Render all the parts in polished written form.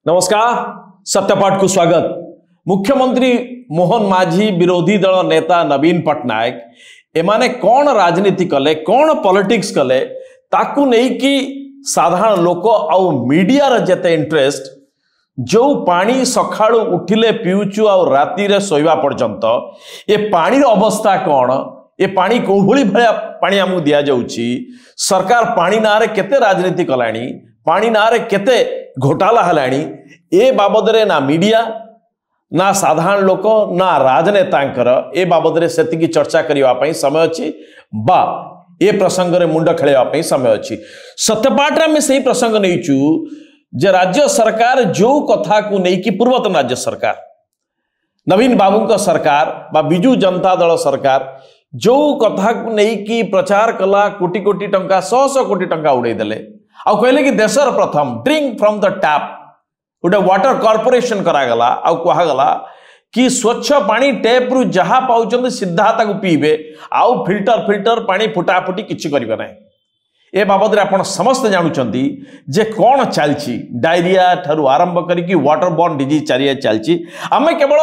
नमस्कार सत्यपाठ को स्वागत। मुख्यमंत्री मोहन माझी विरोधी दल नेता नवीन पट्टनायक एमाने कौन राजनीति कले कौन पॉलिटिक्स कले ताकू नहीं कि साधारण लोक आउ मीडिया रे जेते इंटरेस्ट जो पानी सखाळु उठिले पिउचु आ राती रे सोइबा पर्यंत ए पानी रो अवस्था कौन ए पानी कोभली भया पानी हमु दिया जाउची सरकार पानी नारे केते राजनीति कलानी पानी नारे केते घोटाला हलानी ए बाबद रे ना मीडिया ना साधारण लोक ना राजनेतांकर ए बाबद रे सेतिकी चर्चा करिवा पई समय अछि बा ए प्रसंग रे मुंड खेलवा पई समय अछि। सत्यपाठ रे में सही प्रसंग नैचु जे राज्य सरकार जो कथा को नहीं कि पूर्वतन राज्य सरकार नवीन बाबू का सरकार बा बिजू जनता दल सरकार जो कथा को नहीं कि प्रचार कला कोटी कोटी टंका 100 कोटी टंका उड़े देले आ कहले कि देशर प्रथम ड्रिंक फ्रॉम द टैप गोटे वाटर कॉर्पोरेशन करागला आ कहगला कि स्वच्छ पानी टैप रु जहा पाउचंद सीधा ताकू पीबे आउ फिल्टर पानी फुटाफुटी किछि करिबे नै। ए बाबद रे आपण समस्त जानुचंदी जे कोन चलछि डायरिया ठारू आरंभ करी कि वाटर बॉर्न डिजीज चारिया चलछि। आमे केवल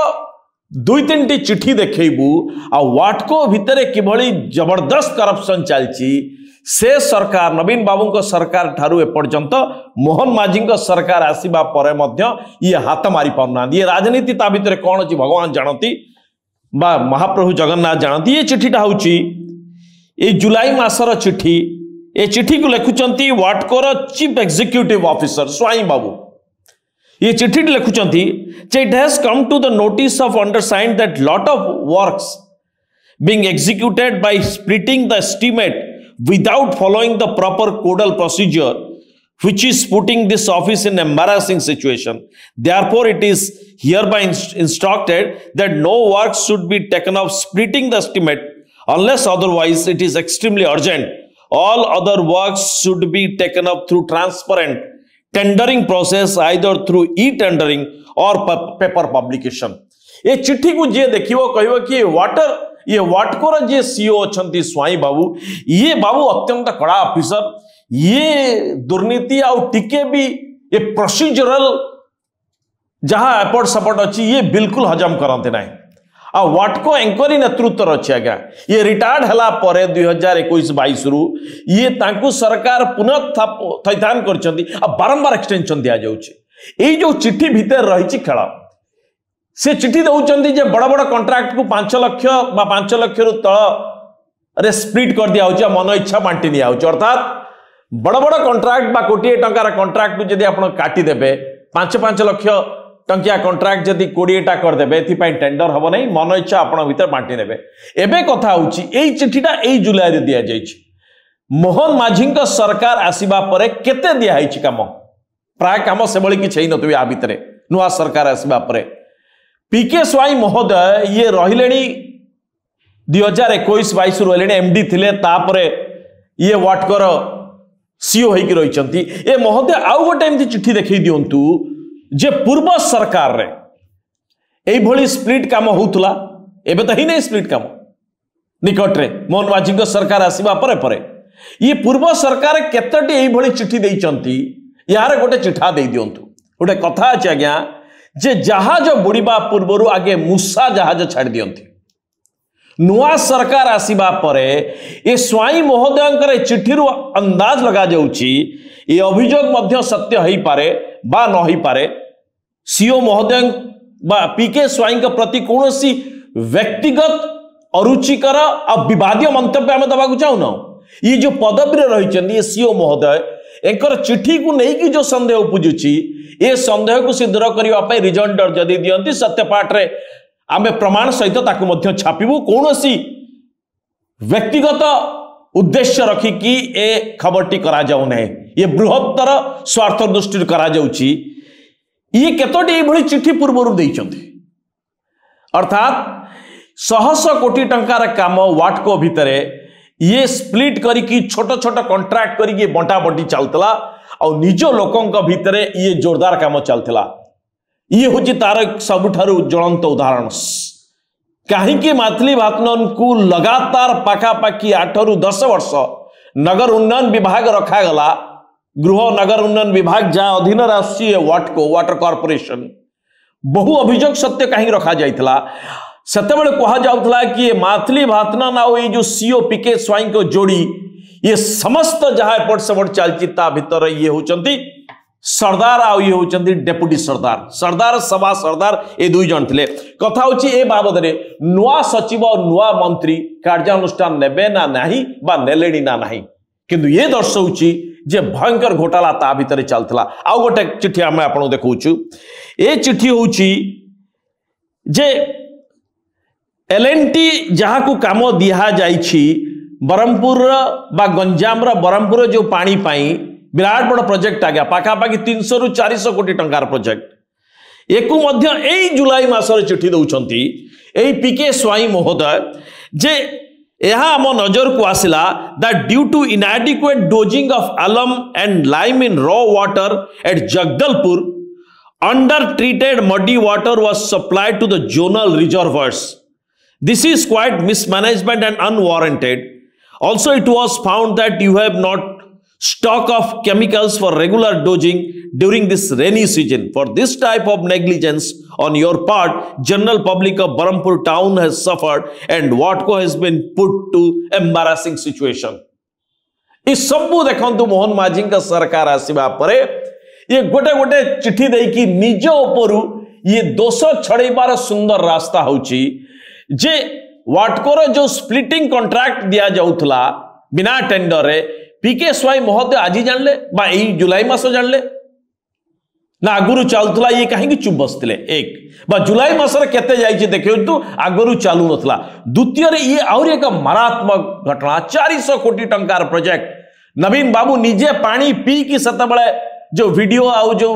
2-3 टी चिट्ठी देखैबू आ वाटको भितरे किभली जबरदस्त करप्शन चलछि से सरकार नवीन बाबू को सरकार ठारू एपर्यंत मोहन माझी को सरकार आसीबा परे मध्य ये हाथ मारी पाउना ये राजनीति ता भितरे कोन अछि भगवान जानती बा महाप्रभु जगन्नाथ जानती। ये चिट्ठीटा होछि ए जुलाई मासर चिट्ठी ए चिट्ठी को लिखुचंती वाटकोर चीफ एग्जीक्यूटिव ऑफिसर स्वाई बाबू ये चिट्ठी लिखुचंती जे it has come to the notice of undersigned that lot of works being executed by splitting the estimate without following the proper codal procedure, which is putting this office in embarrassing situation. Therefore, it is hereby instructed that no work should be taken of splitting the estimate unless otherwise it is extremely urgent. All other works should be taken up through transparent tendering process, either through e-tendering or paper publication. ये चिट्ठी को जे देखिवो कहबो कि water ये वाटकोर जे CO अछंती स्वाई बाबू ये बाबू अत्यंत कड़ा ऑफिसर ये दुर्नीति आउ टिके भी ये प्रोसीजरल जहां एपट सपोर्ट अच्छी ये बिल्कुल हजम करते ना आ वाटको एंक्वारी नेतृत्व अच्छी आज्ञा ये रिटायर्ड हला परे 2021-22 रु ये तांकु सरकार पुनः थैथान करछंती आ बारंबार एक्सटेंशन दिया जाउची। एई जो चिट्ठी भीतर रहिची खेला से चिट्ठी दौरान जे बड़ बड़ कंट्राक्ट को 5 लाख बा 5 लाख रु तल रे स्प्लिट कर दिया होची मन इच्छा बांटी निया होची अर्थात बड़ बड़ कंट्राक्ट बा कोटी टंकार कंट्राक्ट को जदी आपण काटी देबे 5-5 लाख टंकिया कंट्राक्ट जदी 20 टा कर देबे एथि पई टेंडर हबो नै मन इच्छा आपण भीतर बांटी नेबे। एबे कथा होची एई चिट्ठीटा एई जुलाई रे दिया जाईची मोहन माझी का सरकार आसीबा परे केते दिया हैची काम प्राय काम से बळी कि छैन नतबे आ भीतरे नुवा सरकार आसीबा परे पीके स्वाई महोदय ये रहिले 2021-22 रहिले एमडी थिले तापरे ये वाटकर सीओ होइकी रहिचंती। ए महोदय आउ गोटे एमती चिट्ठी देखै दियंतु जे पूर्व सरकार रे एई भली स्प्लिट काम होउतला एबे त हि नै स्प्लिट काम निकट रे मोहन माझी को सरकार आसीबा परे परे ये पूर्व सरकार केतटी एई भली चिट्ठी देइचंती यार गोटे चिठा देइ दियंतु। गोटे कथा अछि आज्ञा जे जहाज बुड़ीबा पूर्व आगे मूसा जहाज छाड़ दियंती नुआ सरकार आसीबा परे ए स्वाई महोदय चिट्ठी रु अंदाज लगा जाउची ए अभियोग मध्य सत्य होई पारे बा न होई पारे। सीओ महोदय बा पीके स्वाई के प्रति कोनोसी व्यक्तिगत अरुचिकर आ विवादीय मंतव्य आमे दबाकू चाहू न ये जो पदवी रे रहिचंदी ये सीओ महोदय एकर चिट्ठी को नहीं कि जो संदेह उपजुची ए संदेह को सिद्ध करने रिजॉइंडर जदि दियंती सत्यपाठ रे आमे प्रमाण सहित ताकू मध्य छापिबू कोनोसी व्यक्तिगत उद्देश्य रखी कि ए खबरटी करा जाऊ नै ये बृहत्तर स्वार्थ दृष्टि करा जाउची। ये केतोटी ए भली चिट्ठी पूर्वरु देइचंती अर्थात 100 कोटी टंकार काम वाटको भितरे ये स्प्लिट करी छोट छोट कंट्राक्ट करी बंटा बंटी चलतला और निज लोकों भितरे ये जोरदार काम चलतला। ये होची तार सबुठारु ज्वलंत उदाहरण कहीं माथली भातनन को लगातार पाखापाखि 8 ରୁ 10 वर्ष नगर उन्नयन विभाग रखागला गृह नगर उन्नयन विभाग जहाँ अधीन आसुची वाटको वाटर कॉर्पोरेशन बहु अभियोग सत्य कहीं रखा जाइथला सेतेबेले कहा जाउथला कि ये माथली भातनन आउ ये जो सीओ पीके स्वाई को जोड़ी ये समस्त जहाँ एपट सेपट चलती भितर ये होचंती सरदार आउ ये होचंती डेपुटी सरदार सरदार सभा सरदार ये दुई जन थिले कथा होची ए बाबद रे नुआ सचिव और नुआ मंत्री कार्यानुष्ठान नेबे ना नाही बा नेलेनी ना नाही किंतु ये दर्शाउची जे भयंकर घोटाला ता भितर चलतला आउ गोटे चिट्ठी आमे आपन देखौछु ए चिट्ठी होची जे एलएनटी जहाँ को काम दिया जाइछि बरमपुर बा गंजाम बरमपुर जो पानी पाई विराट बड़ प्रोजेक्ट आ गया पाखापाखि 300 रु 400 कोटी टंकार प्रोजेक्ट एकु मध्य एई जुलाई मासर चिट्ठी दउछंती एई पीके स्वाई महोदय जे यहाँ आम नजर को आसिला that due to inadequate dosing of alum and lime in raw water at Jagdalpur under treated muddy water was supplied to the zonal reservoirs. This is quite mismanagement and unwarranted. Also, it was found that you have not stock of chemicals for regular dosing during this rainy season. For this type of negligence on your part, general public of Barampur town has suffered and Watco has been put to embarrassing situation. इस सबू देखंतु मोहन माझी का सरकार आसीबा परे ये गोटे गोटे चिट्ठी देकी निज उपरु ये दोष छड़ेबार सुंदर रास्ता होची जे वाटकोर जो स्प्लिटिंग कॉन्ट्रैक्ट दिया जाउथला बिना टेंडर रे पीके स्वाई महोदय आज जानले बा एई जुलाई मास जानले ना आगुरु चालुथला ये कहीं चुप बसतिले एक बा जुलाई मास रे केते जाइछि देखियंतु आगुरु चालू नथला द्वितीय रे ये और एक मारात्मक घटना 400 कोटी टंकार प्रोजेक्ट नवीन बाबू निजे पानी पी की सतबळे जो वीडियो आउ जो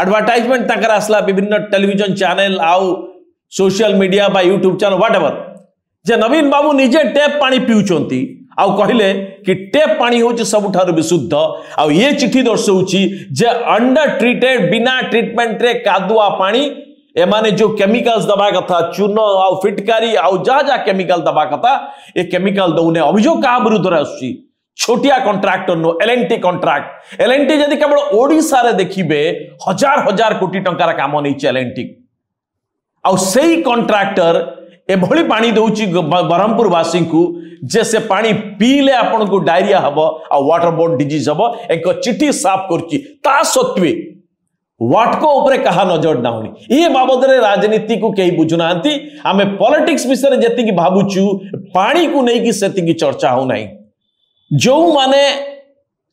एडवर्टाइजमेंट तकर आसला विभिन्न टेलीविजन चैनल आउ सोशल मीडिया बा यूट्यूब चैनल व्हाटएवर जे नवीन बाबू निजे टेप पानी पिउचंती आउ कहले कि टेप पानी होची सबुठारु विशुद्ध आउ ये चिट्ठी दर्शाउची जे अंडर ट्रीटेड बिना ट्रीटमेंट रे कादुआ पानी एमाने जो केमिकल्स दबा कथा चूर्ण आउ फिटकारी आउ जा जा केमिकल दबा कथा ए केमिकल दउने अभियोग का विरुद्ध रे आसुची छोटिया कॉन्ट्रैक्टर नो एलएनटी कॉन्ट्रैक्ट एलएनटी जदि केवल ओडिसा रे देखिबे हजार हजार कोटी टंकार काम नै एलएनटी आउ सेई कॉन्ट्रैक्टर एभली पानी दउची बरहमपुर वासी को जे से पानी पीले आपन को डायरिया हबो आ वाटर बोर्न डिजीज हबो एक चिट्ठी साफ करची ता सत्वे वाटको ऊपर कहा नजर ना होनी ये बाबद रे राजनीति को कई बुझुनांती आमे पॉलिटिक्स विषय जेति की भाबुचू पानी को नहीं कि सेति की चर्चा हो नहीं जो माने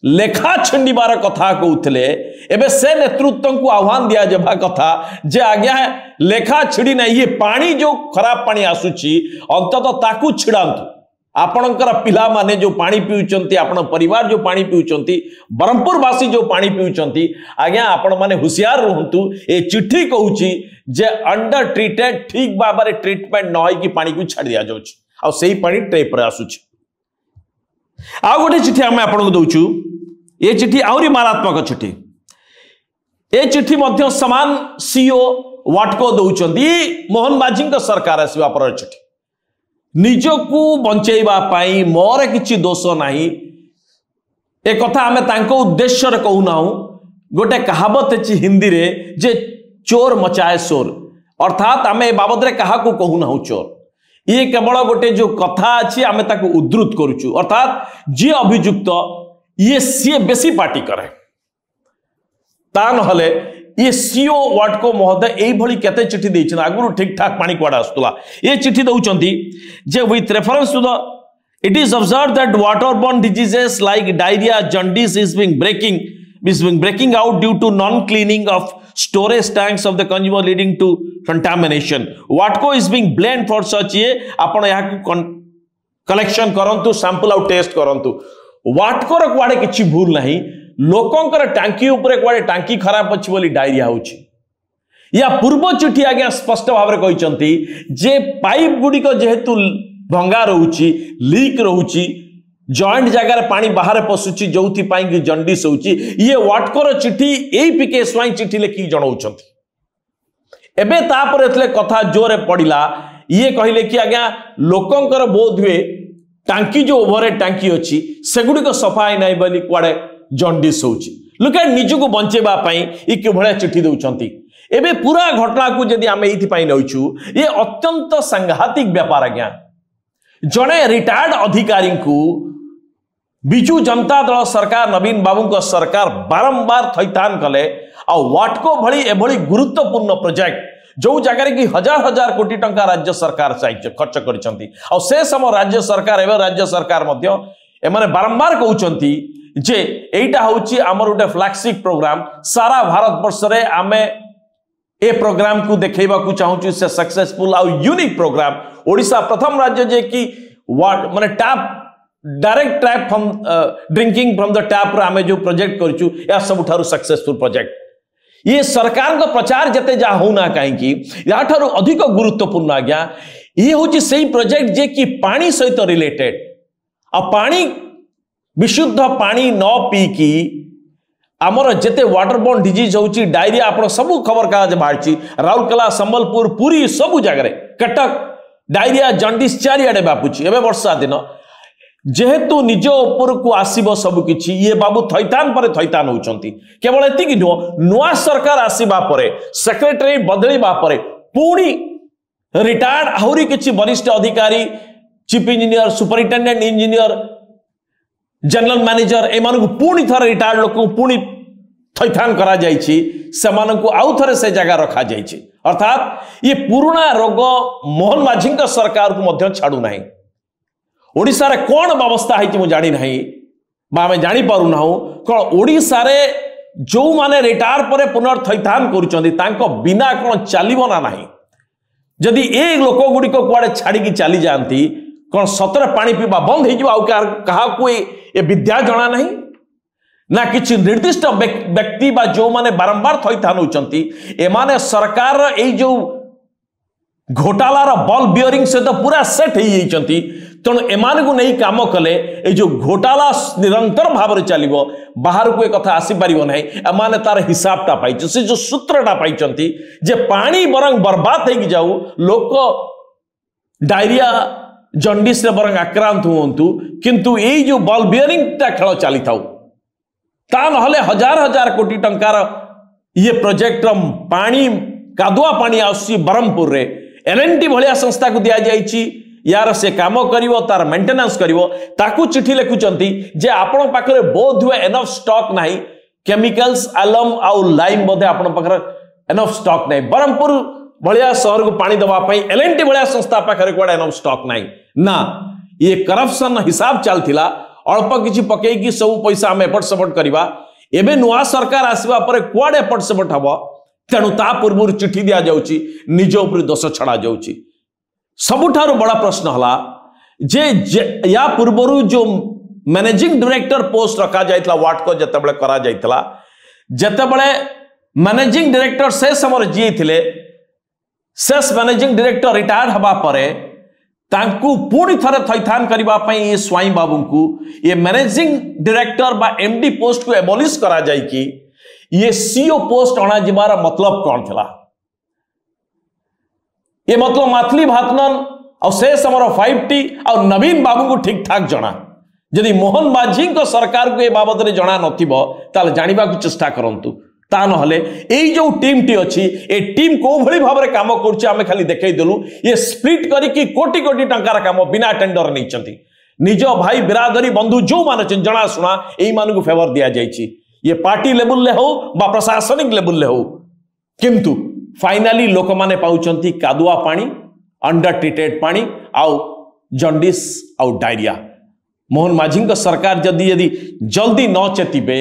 लेखा छिंडिबार कथा कहते एबे से नेतृत्व को आह्वान दिया जाबा कथा जे आज्ञा लेखा छिड़ी ना ये पानी जो खराब पानी आसुची अंततः ताकू छिड़ांतु आपणकर पिला माने जो पानी पिउचंती आपण परिवार जो पानी पिउचंती बरहमपुर वासी जो पानी पिउचंती आज्ञा आपण माने होशियार रहंतु ए चिट्ठी कहूची जे अंडर ट्रीटेड ठीक बाबारे ट्रीटमेंट न होई कि पानी को छाड़ दिया जाउची आ सेही पानी टेप रे आसुची आ गोटे चिट्ठी आमे आपण को दउचू ये चिट्ठी आउरी मारात्मक चिट्ठी ए चिट्ठी मध्य समान सीओ वाटको दउचंती मोहन माझी का सरकार आसीबा पर चिट्ठी निजको बंचेबा पाई मोर किछि दोष नाही ए कथा आमे तांको उद्देश्य रे कहू नाउ गोटे कहावत अछि हिंदी रे जे चोर मचाए शोर अर्थात आमे बाबद रे कहा को कहू नाउ चोर ये केवल गोटे जो कथा अछि आमे ताको उद्धृत करूछु अर्थात जे अभियुक्त ये सी बेसी पार्टी करे ता नहले ये सीओ वाटको महोदय एई भली केते चिट्ठी देइछन आगुरु ठीक ठाक पानी कोडा आस्तुला ये चिट्ठी दउचंती जे with reference to the it is observed that waterborne diseases like diarrhea jaundice is being breaking out due to non cleaning of storage tanks of the consumer leading to contamination. Watco is being blamed for such ये आपण यहाँ collection करंतु sample आउ test करंतु वाटकोर कुआडे किछि भूल नाही लोकंकर टांकी ऊपर कुआडे टांकी खराब अछि बोली डायरिया होछि या पूर्व चिट्ठी आज्ञा स्पष्ट भाव में कहिसंती जे पाइप गुडी को जेहेतु भंगा रहउछि लीक रहउछि जॉइंट जगह पानी बाहर पसुछि जोथि पाई कि जंडिस होछि ये वाटकोर चिट्ठी एई पीके स्वाई चिट्ठी लेखि जणाउछंती एबे तापर एतले कथा जोरे पडिला ये कहिले कि आज्ञा लोकंकर बोध हुए टांकी जो ओवरहेड टांकी अच्छी सेगुड़ी को सफाई नहीं बोली कुआडे जंडिस होची लुक एट निजको बंचेबा पई ई के भले चिट्ठी दउचंती एबे पूरा घटना को यदि आमे इथि पई नउछु ये अत्यंत सांघातिक व्यापार आज्ञा जणे रिटायर्ड अधिकारी को बिजू जनता दल सरकार नवीन बाबू को सरकार बारंबार थैतान कले आ वाटको भली एभली गुरुत्वपूर्ण प्रोजेक्ट जो जगह कि हजार हजार कोटी टंका राज्य सरकार खर्च करिसंती आ से समय राज्य सरकार एवं राज्य सरकार मध्य एमाने बारंबार कहउचंती जे एटा होची हमर उटे फ्लैगशिप प्रोग्राम सारा भारत वर्ष रे आमे ए प्रोग्राम को देखैबा को चाहूछु से सक्सेसफुल आ यूनिक प्रोग्राम ओडिशा प्रथम राज्य जे कि माने tap direct tap from drinking from the tap रे आमे जो प्रोजेक्ट करछु या सबुठारु सक्सेसफुल प्रोजेक्ट ये सरकार का प्रचार जते जा होना कहीं या ठारू अधिक गुरुत्वपूर्ण आज्ञा ये होची सही प्रोजेक्ट जे कि पानी सहित रिलेटेड आ पानी विशुद्ध पानी न पी की आमर जेते वाटरबोर्न डिजीज होची डायरिया आपण सब खबर कागज बाहरची राउरकेला संबलपुर पूरी सब जगह रे कटक डायरिया जंडिस चारियाडे बापुची एबे वर्षा दिन जेहेतु निज ऊपर को आसीबो सब किछि ये बाबू थैतान पर थैतान होचंती केवल एतिकी नुआ सरकार आसीबा परे सेक्रेटरी बदलिबा परे पुणी रिटायर्ड आहुरी किछि वरिष्ठ अधिकारी chief engineer superintendent engineer general manager एमानकु पुणी थरे रिटायर्ड लोक पुणी थैतान करा जाइछि सेमानकु आउ थरे से जगह रखा जाइछि अर्थात ये पुराना रोग मोहन माझी सरकार को मध्य छाड़ू नाही ओडिशा रे कोन व्यवस्था है कि जानी नहीं बा आमे जानी पारु ना कोन ओडिशा रे जो माने रिटायर परे पुनर्थैतान करूचंदी तांको बिना कोन चलिबो ना नाही जदि ए लोक गुडी को कुआडे छाड़ी की चली जानती कोन सतरे पानी पीबा बंद हो जिवो आ कहा को ए विद्या जणा नहीं ना किछि निर्दिष्ट व्यक्ति बा जो माने बारंबार थैतान होचंती ए माने सरकार ए जो घोटालार बल बियरिंग से तो पूरा सेट हो जाइछंती तेणु एमान को नहीं काम कले ए जो घोटाला निरंतर भाव में चलो बाहर को एक कथा आसीपर ना एमाने तार हिसाबटा पाई से जो सूत्रटा पाई जे पानी बरंग बर्बाद हो जाऊ लोक डायरिया जंडिस रे बरंग आक्रांत हुंतु किंतु ये जो बल बियरिंग टा खेल चली थाउ ता नहले हजार हजार कोटी टंकार ये प्रोजेक्ट पानी कादुआ पानी आसी ब्रह्मपुर रे एलएनटी भलिया संस्था को दिया जाइछि यार से काम करिवो तार मेंटेनेंस करिवो ताकू चिट्ठी लिखुचंती जे आपण पाखरे बोध हुए एनफ स्टॉक नाही केमिकल्स एलम आउ लाइम बोधे आपण पाखरे एनफ स्टॉक नाही ब्रह्मपुर भलिया शहर को पानी दवा पई एलएनटी भलिया संस्था पाखरे कोडा एनफ स्टॉक नाही ना ये करप्शन हिसाब चलथिला अल्प किछि पकेई कि सब पैसा हम एपट सपट करबा एबे नुआ सरकार आसीबा परे कोडे एपट सपट हबो तेणु ता पूर्व चिट्ठी दिया जाउची निज ऊपर दोष छड़ा जाउची सबुठारु बड़ा प्रश्न हला जे या पूर्व जो मैनेजिंग डायरेक्टर पोस्ट रखा जाइतला वाटको जतबेले करा जाइतला जतबेले मैनेजिंग डायरेक्टर से समय जी थिले सेस मैनेजिंग डायरेक्टर रिटायर्ड हबा परे तांकू पुणी थरे थैथान करबा पई ये स्वाई बाबू को ये मैनेजिंग डायरेक्टर बा एमडी पोस्ट को एबॉलिश करा जाई कि ये सीओ पोस्ट अणा जिबार मतलब कौन थिला ये मतलब माथली भातनन और से समर 5T और नवीन बाबू को ठीक ठाक जना यदि मोहन माझी को सरकार को ए बाबद रे जना नथिबो ताल जानिबा को चेष्टा करंतु ता नहले एई जो टीम टी अछि ए टीम को भली भाबरे काम करछि आमे खाली देखै देलु ये स्प्लिट करी कि कोटी कोटी टंकार काम बिना टेंडर नै चंती निज भाई बिरादरी बंधु जो मान जना सुना एई मान को फेवर दिया जाइछि ये पार्टी लेवल ले हो बा प्रशासनिक लेवल ले हो किंतु फाइनाली लोक माने पाउचंती कादुआ पानी अंडर ट्रीटेड पानी आउ जंडिस आउ डायरिया मोहन माझी सरकार जदि यदि जल्दी न चेतिबे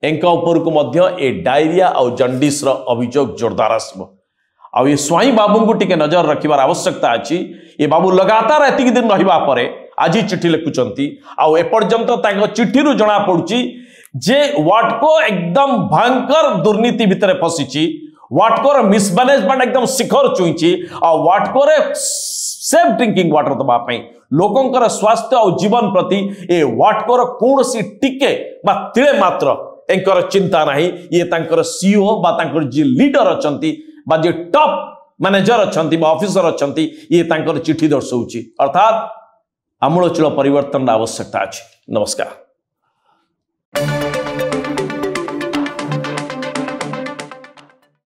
एंका ऊपर को मध्य ए डायरिया आउ जंडिस रो अभियोग जोरदार आसबो आउ ये स्वाई बाबू को टिके नजर रखिबार आवश्यकता अछि ये बाबू लगातार एतिक दिन रहिबा परे आज चिट्ठी लिखुचंती आउ ए पर्यंत ताको चिट्ठी रु जणा पडुची जे वाटको एकदम भयंकर दुर्नीति भितरे फसिची वाटकोर मिसमैनेजमेंट एकदम शिखर चुईची आ वाटकोरे सेफ ड्रिंकिंग वाटर दबा पई लोकंकर स्वास्थ्य और जीवन प्रति ए वाटकोर कोनसी टिके बा तिळे मात्र एंकर चिंता नाही ये तांकर सीईओ बा तांकर जे लीडर अछंती बा जे टॉप मैनेजर अछंती बा ऑफिसर अछंती ये तांकर चिट्ठी दर्शौची अर्थात आमूलचूल परिवर्तन आवश्यकता अछि। नमस्कार।